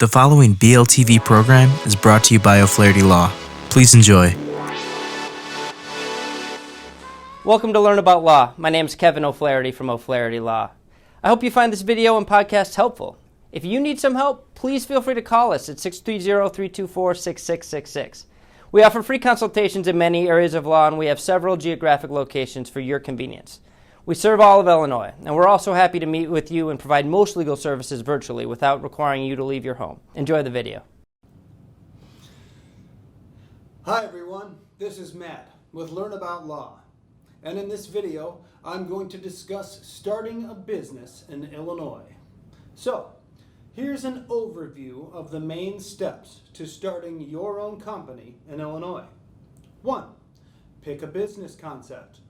The following BLTV program is brought to you by O'Flaherty Law. Please enjoy. Welcome to Learn About Law. My name is Kevin O'Flaherty from O'Flaherty Law. I hope you find this video and podcast helpful. If you need some help, please feel free to call us at 630-324-6666. We offer free consultations in many areas of law, and we have several geographic locations for your convenience. We serve all of Illinois, and we're also happy to meet with you and provide most legal services virtually without requiring you to leave your home. Enjoy the video. Hi everyone, this is Matt with Learn About Law, and in this video I'm going to discuss starting a business in Illinois. So, here's an overview of the main steps to starting your own company in Illinois. 1. Pick a business concept.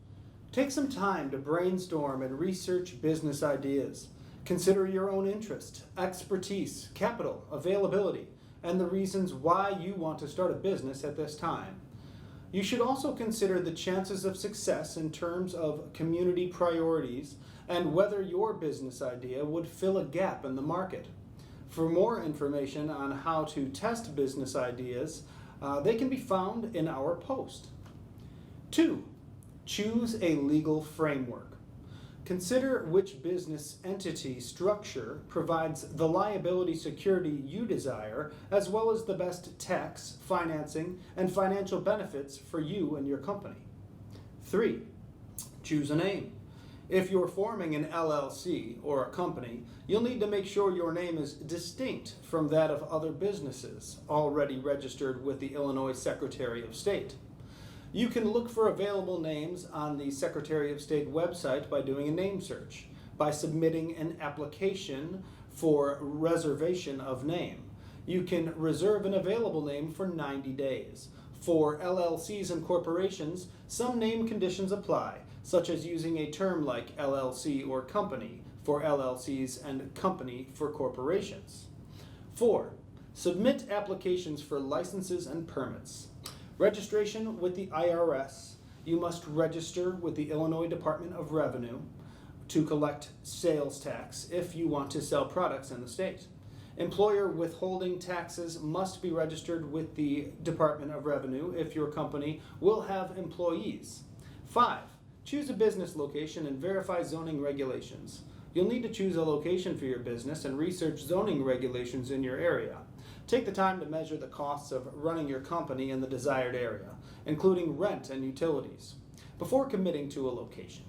Take some time to brainstorm and research business ideas. Consider your own interest, expertise, capital, availability, and the reasons why you want to start a business at this time. You should also consider the chances of success in terms of community priorities and whether your business idea would fill a gap in the market. For more information on how to test business ideas, they can be found in our post. 2. Choose a legal framework. Consider which business entity structure provides the liability security you desire, as well as the best tax, financing, and financial benefits for you and your company. 3. Choose a name. If you're forming an LLC or a company, you'll need to make sure your name is distinct from that of other businesses already registered with the Illinois Secretary of State. You can look for available names on the Secretary of State website by doing a name search, by submitting an application for reservation of name. You can reserve an available name for 90 days. For LLCs and corporations, some name conditions apply, such as using a term like LLC or company for LLCs and company for corporations. 4. Submit applications for licenses and permits. Registration with the IRS. You must register with the Illinois Department of Revenue to collect sales tax if you want to sell products in the state. Employer withholding taxes must be registered with the Department of Revenue if your company will have employees. 5. Choose a business location and verify zoning regulations. You'll need to choose a location for your business and research zoning regulations in your area. Take the time to measure the costs of running your company in the desired area, including rent and utilities, before committing to a location.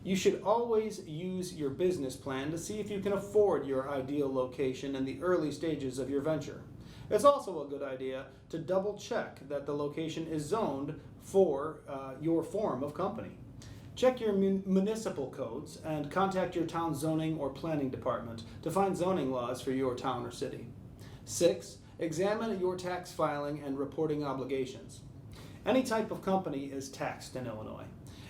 You should always use your business plan to see if you can afford your ideal location in the early stages of your venture. It's also a good idea to double check that the location is zoned for your form of company. Check your municipal codes and contact your town zoning or planning department to find zoning laws for your town or city. 6. Examine your tax filing and reporting obligations. Any type of company is taxed in Illinois.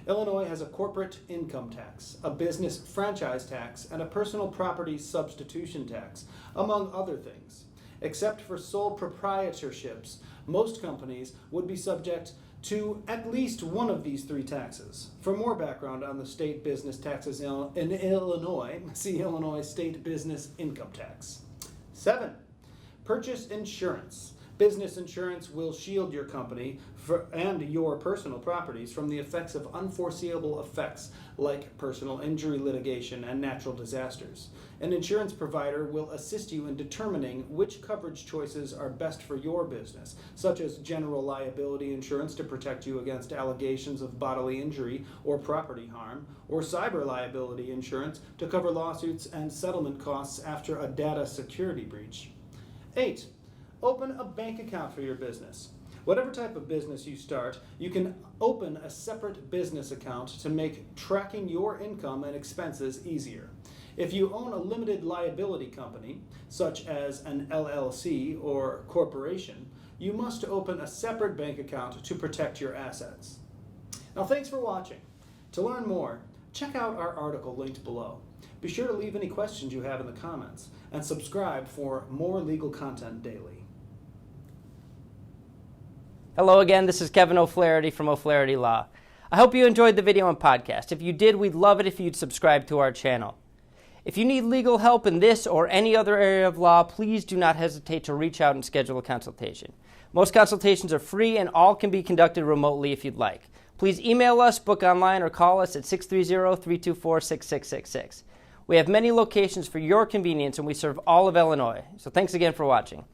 Illinois has a corporate income tax, a business franchise tax, and a personal property substitution tax, among other things. Except for sole proprietorships, most companies would be subject to at least one of these 3 taxes. For more background on the state business taxes in Illinois, see Illinois State Business Income Tax. 7. Purchase insurance. Business insurance will shield your company and your personal properties from the effects of unforeseeable effects like personal injury litigation and natural disasters. An insurance provider will assist you in determining which coverage choices are best for your business, such as general liability insurance to protect you against allegations of bodily injury or property harm, or cyber liability insurance to cover lawsuits and settlement costs after a data security breach. 8. Open a bank account for your business. Whatever type of business you start, you can open a separate business account to make tracking your income and expenses easier. If you own a limited liability company, such as an LLC or corporation, you must open a separate bank account to protect your assets. Now, thanks for watching. To learn more, check out our article linked below. Be sure to leave any questions you have in the comments, and subscribe for more legal content daily. Hello again, this is Kevin O'Flaherty from O'Flaherty Law. I hope you enjoyed the video and podcast. If you did, we'd love it if you'd subscribe to our channel. If you need legal help in this or any other area of law, please do not hesitate to reach out and schedule a consultation. Most consultations are free and all can be conducted remotely if you'd like. Please email us, book online, or call us at 630-324-6666. We have many locations for your convenience and we serve all of Illinois. So thanks again for watching.